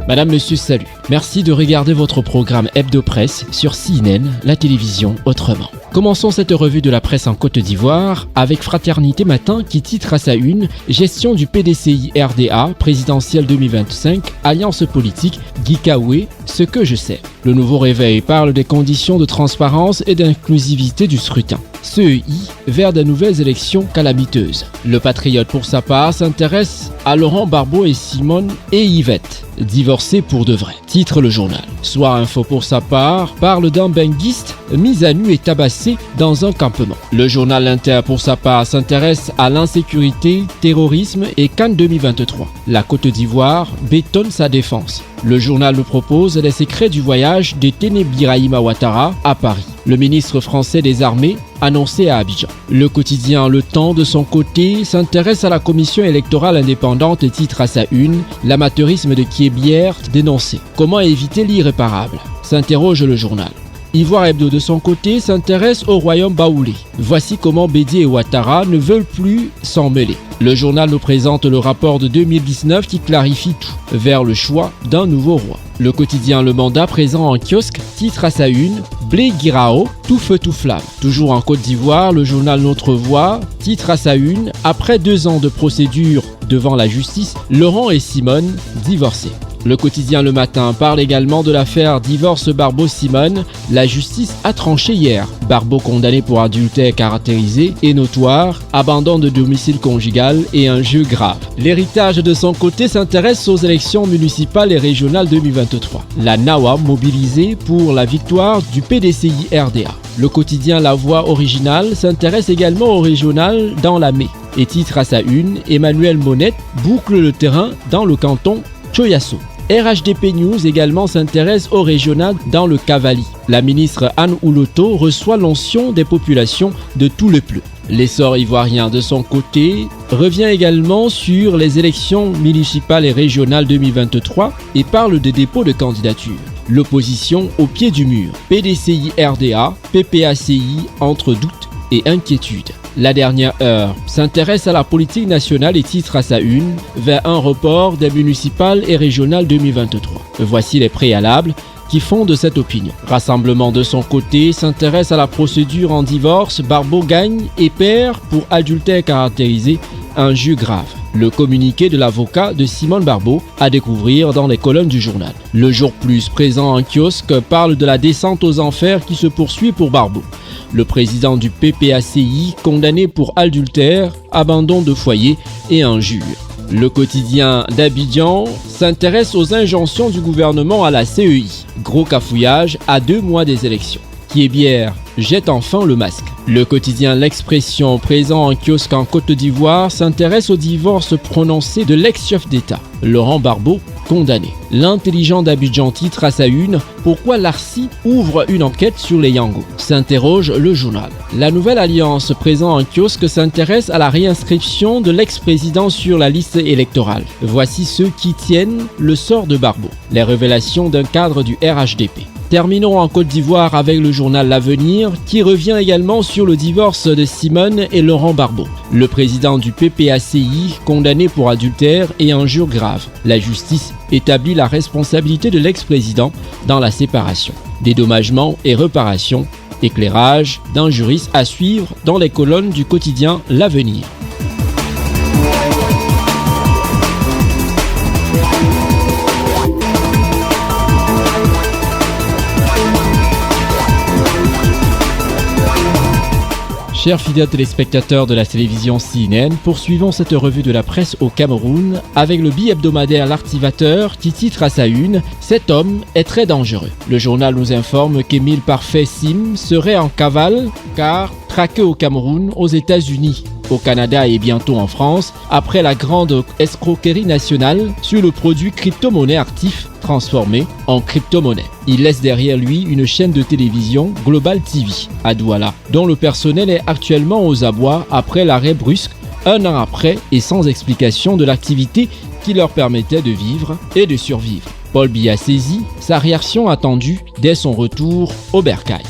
Madame, monsieur, salut. Merci de regarder votre programme Hebdo Presse sur CNN, la télévision autrement. Commençons cette revue de la presse en Côte d'Ivoire avec Fraternité Matin qui titre à sa une « Gestion du PDCI RDA, présidentielle 2025, alliance politique, Guy Kaoué, ce que je sais ». Le Nouveau Réveil parle des conditions de transparence et d'inclusivité du scrutin. CEI vers de nouvelles élections calamiteuses. Le Patriote pour sa part s'intéresse à Laurent Barbeau et Simone et Yvette, divorcés pour de vrai. Titre le journal. Soir Info pour sa part parle d'un benguiste mis à nu et tabassé dans un campement. Le journal Inter pour sa part s'intéresse à l'insécurité, terrorisme et Cannes 2023. La Côte d'Ivoire bétonne sa défense. Le journal nous propose les secrets du voyage de Téné Birahima Ouattara à Paris. Le ministre français des Armées annoncé à Abidjan. Le quotidien Le Temps, de son côté, s'intéresse à la commission électorale indépendante et titre à sa une « L'amateurisme de Kiebière dénoncé. Comment éviter l'irréparable ?» s'interroge le journal. Ivoire Hebdo de son côté s'intéresse au royaume baoulé. Voici comment Bédié et Ouattara ne veulent plus s'en mêler. Le journal nous présente le rapport de 2019 qui clarifie tout, vers le choix d'un nouveau roi. Le quotidien Le Mandat, présent en kiosque, titre à sa une « Blé Guirao, tout feu tout flamme ». Toujours en Côte d'Ivoire, le journal Notre Voix titre à sa une « Après 2 ans de procédure devant la justice, Laurent et Simone divorcés ». Le quotidien Le Matin parle également de l'affaire divorce Barbeau-Simone. La justice a tranché hier. Barbeau condamné pour adultère caractérisé et notoire, abandon de domicile conjugal et injure grave. L'héritage de son côté s'intéresse aux élections municipales et régionales 2023. La NAWA mobilisée pour la victoire du PDCI RDA. Le quotidien La Voix originale s'intéresse également au régional dans la Mai et titre à sa une « Emmanuel Monette boucle le terrain dans le canton Choyasso ». RHDP News également s'intéresse au régional dans le Cavali. La ministre Anne Ouloto reçoit l'onction des populations de tout le Pleu. L'essor ivoirien de son côté revient également sur les élections municipales et régionales 2023 et parle des dépôts de candidature. L'opposition au pied du mur. PDCI RDA, PPACI entre doute et inquiétude. La dernière heure s'intéresse à la politique nationale et titre à sa une vers un report des municipales et régionales 2023. Voici les préalables qui font de cette opinion. Rassemblement de son côté s'intéresse à la procédure en divorce. Barbeau gagne et perd pour adultère caractérisé, injure grave. Le communiqué de l'avocat de Simone Barbeau à découvrir dans les colonnes du journal. Le Jour Plus, présent en kiosque, parle de la descente aux enfers qui se poursuit pour Barbeau. Le président du PPACI condamné pour adultère, abandon de foyer et injure. Le quotidien d'Abidjan s'intéresse aux injonctions du gouvernement à la CEI. Gros cafouillage à 2 mois des élections. Kiebière jette enfin le masque. Le quotidien L'Expression, présent en kiosque en Côte d'Ivoire, s'intéresse au divorce prononcé de l'ex-chef d'État, Laurent Barbeau, condamné. L'intelligent d'Abidjan titre à sa une « Pourquoi l'Arci ouvre une enquête sur les Yango ?» s'interroge le journal. La Nouvelle Alliance, présent en kiosque, s'intéresse à la réinscription de l'ex-président sur la liste électorale. Voici ceux qui tiennent le sort de Barbeau. Les révélations d'un cadre du RHDP. Terminons en Côte d'Ivoire avec le journal L'Avenir qui revient également sur le divorce de Simone et Laurent Barbeau. Le président du PPACI condamné pour adultère et injure grave. La justice établit la responsabilité de l'ex-président dans la séparation. Dédommagement et réparation. Éclairage d'un juriste à suivre dans les colonnes du quotidien L'Avenir. Chers fidèles téléspectateurs de la télévision CNN, poursuivons cette revue de la presse au Cameroun avec le bi-hebdomadaire L'Activateur qui titre à sa une « Cet homme est très dangereux ». Le journal nous informe qu'Émile Parfait Sim serait en cavale car traqué au Cameroun, aux États-Unis, au Canada et bientôt en France, après la grande escroquerie nationale sur le produit crypto-monnaie actif transformé en crypto-monnaie. Il laisse derrière lui une chaîne de télévision, Global TV, à Douala, dont le personnel est actuellement aux abois après l'arrêt brusque, 1 an après et sans explication de l'activité qui leur permettait de vivre et de survivre. Paul Biya saisit sa réaction attendue dès son retour au bercail.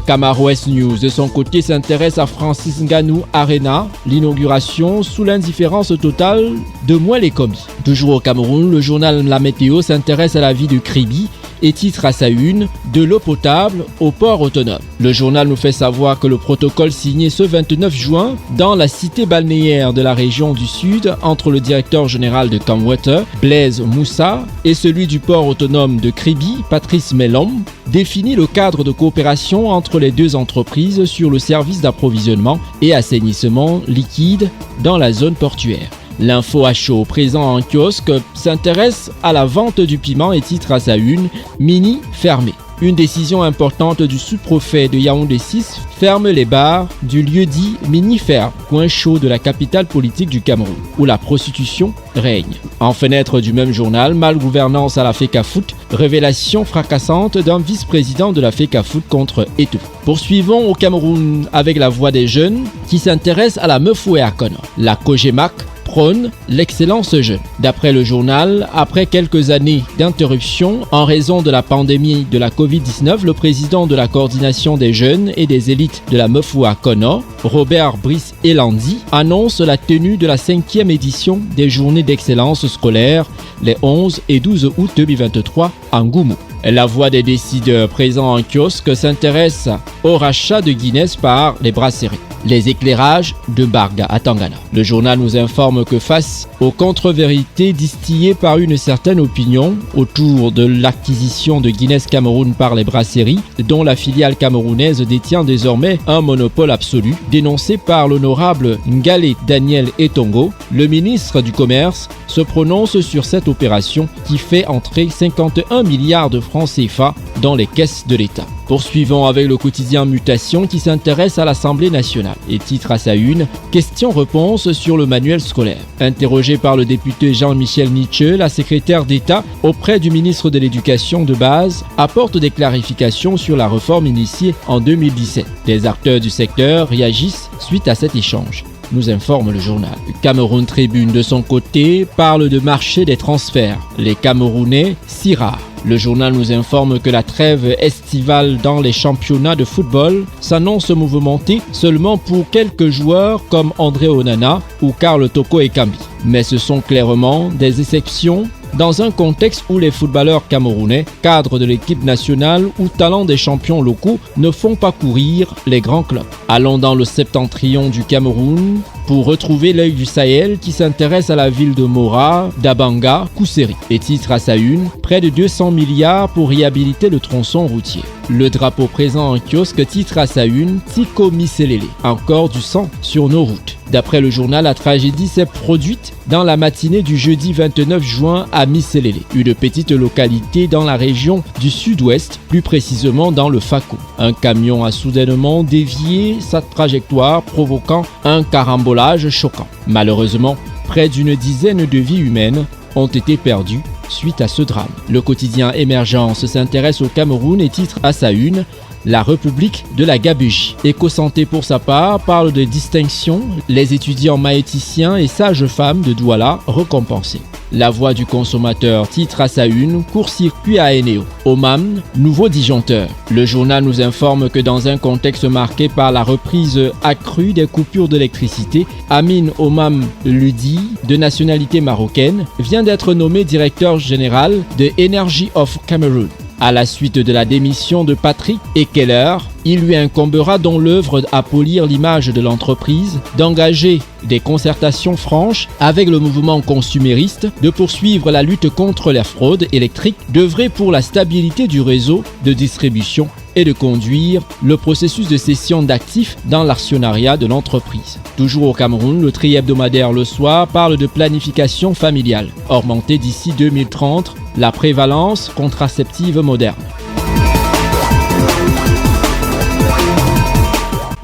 Camaroès News, de son côté, s'intéresse à Francis Ngannou Arena, l'inauguration sous l'indifférence totale de Mouelle Combi. Toujours au Cameroun, le journal La Météo s'intéresse à la vie de Kribi et titre à sa une « De l'eau potable au port autonome ». Le journal nous fait savoir que le protocole signé ce 29 juin dans la cité balnéaire de la région du Sud entre le directeur général de Camwater, Blaise Moussa, et celui du port autonome de Kribi, Patrice Mellom, définit le cadre de coopération entre les deux entreprises sur le service d'approvisionnement et assainissement liquide dans la zone portuaire. L'info à chaud présent en kiosque s'intéresse à la vente du piment et titre à sa une « Mini fermé ». Une décision importante du sous-préfet de Yaoundé 6 ferme les bars du lieu-dit Mini-Ferme, coin chaud de la capitale politique du Cameroun, où la prostitution règne. En fenêtre du même journal, malgouvernance à la FECAFOOT, révélation fracassante d'un vice-président de la FECAFOOT contre Eto. Poursuivons au Cameroun avec la voix des jeunes qui s'intéresse à la Mefoué à Kono. La Kogemac prône l'excellence jeune. D'après le journal, après quelques années d'interruption en raison de la pandémie de la Covid-19, le président de la coordination des jeunes et des élites de la Mefoué Kono, Robert Brice Elandi, annonce la tenue de la 5e édition des journées d'excellence scolaire les 11 et 12 août 2023 en Goumou. La voix des décideurs présents en kiosque s'intéresse au rachat de Guinness par les brasseries. Les éclairages de Barga à Tangana. Le journal nous informe que face aux contre-vérités distillées par une certaine opinion autour de l'acquisition de Guinness Cameroun par les brasseries, dont la filiale camerounaise détient désormais un monopole absolu, dénoncé par l'honorable Ngale Daniel Etongo, le ministre du Commerce se prononce sur cette opération qui fait entrer 51 milliards de francs CFA dans les caisses de l'État. Poursuivons avec le quotidien Mutation qui s'intéresse à l'Assemblée nationale et titre à sa une « Question-réponse sur le manuel scolaire ». Interrogé par le député Jean-Michel Nietzsche, la secrétaire d'État auprès du ministre de l'Éducation de base apporte des clarifications sur la réforme initiée en 2017. Des acteurs du secteur réagissent suite à cet échange, nous informe le journal. Cameroun Tribune de son côté parle de marché des transferts. Les Camerounais si rares. Le journal nous informe que la trêve estivale dans les championnats de football s'annonce mouvementée seulement pour quelques joueurs comme André Onana ou Karl Toko Ekambi. Mais ce sont clairement des exceptions dans un contexte où les footballeurs camerounais, cadres de l'équipe nationale ou talents des champions locaux, ne font pas courir les grands clubs. Allons dans le septentrion du Cameroun pour retrouver l'œil du Sahel qui s'intéresse à la ville de Mora, d'Abanga, Kousseri et titre à sa une « Près de 200 milliards pour réhabiliter le tronçon routier ». Le drapeau présent en kiosque titre à sa une « Tiko Miselele, encore du sang sur nos routes ». D'après le journal, la tragédie s'est produite dans la matinée du jeudi 29 juin à Miselele, une petite localité dans la région du sud-ouest, plus précisément dans le Fako. Un camion a soudainement dévié sa trajectoire, provoquant un carambolage choquant. Malheureusement, près d'une dizaine de vies humaines ont été perdues suite à ce drame. Le quotidien Émergence s'intéresse au Cameroun et titre à sa une La République de la Gabégie. Éco-Santé pour sa part parle de distinction, les étudiants maïticiens et sages-femmes de Douala récompensés. La Voix du consommateur titre à sa une Court-circuit à Eneo. Oman, nouveau disjoncteur. Le journal nous informe que dans un contexte marqué par la reprise accrue des coupures d'électricité, Amin Omam Ludi, de nationalité marocaine, vient d'être nommé directeur général de Energy of Cameroon. À la suite de la démission de Patrick Ekeler, il lui incombera dans l'œuvre à polir l'image de l'entreprise, d'engager des concertations franches avec le mouvement consumériste, de poursuivre la lutte contre la fraude électrique, d'œuvrer pour la stabilité du réseau de distribution et de conduire le processus de cession d'actifs dans l'actionnariat de l'entreprise. Toujours au Cameroun, le tri-hebdomadaire Le Soir parle de planification familiale, augmentée d'ici 2030, la prévalence contraceptive moderne.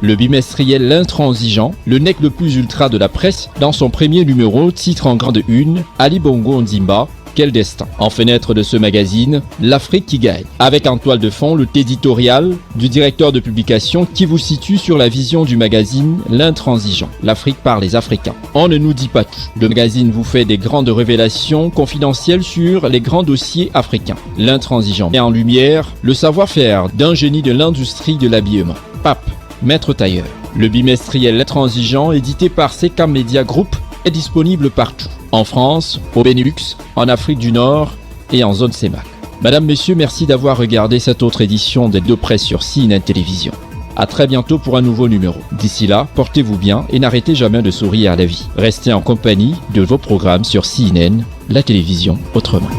Le bimestriel L'Intransigeant, le nec le plus ultra de la presse, dans son premier numéro, titre en grande une Ali Bongo Ondimba, quel destin. En fenêtre de ce magazine, l'Afrique qui gagne. Avec en toile de fond le éditorial du directeur de publication qui vous situe sur la vision du magazine L'Intransigeant. L'Afrique par les Africains. On ne nous dit pas tout. Le magazine vous fait des grandes révélations confidentielles sur les grands dossiers africains. L'Intransigeant met en lumière le savoir-faire d'un génie de l'industrie de l'habillement. Pape, maître tailleur. Le bimestriel L'Intransigeant, édité par CK Media Group, est disponible partout. En France, au Benelux, en Afrique du Nord et en zone CEMAC. Madame, Messieurs, merci d'avoir regardé cette autre édition d'Hebdo Presse sur CNN Télévision. À très bientôt pour un nouveau numéro. D'ici là, portez-vous bien et n'arrêtez jamais de sourire à la vie. Restez en compagnie de vos programmes sur CNN, la télévision autrement.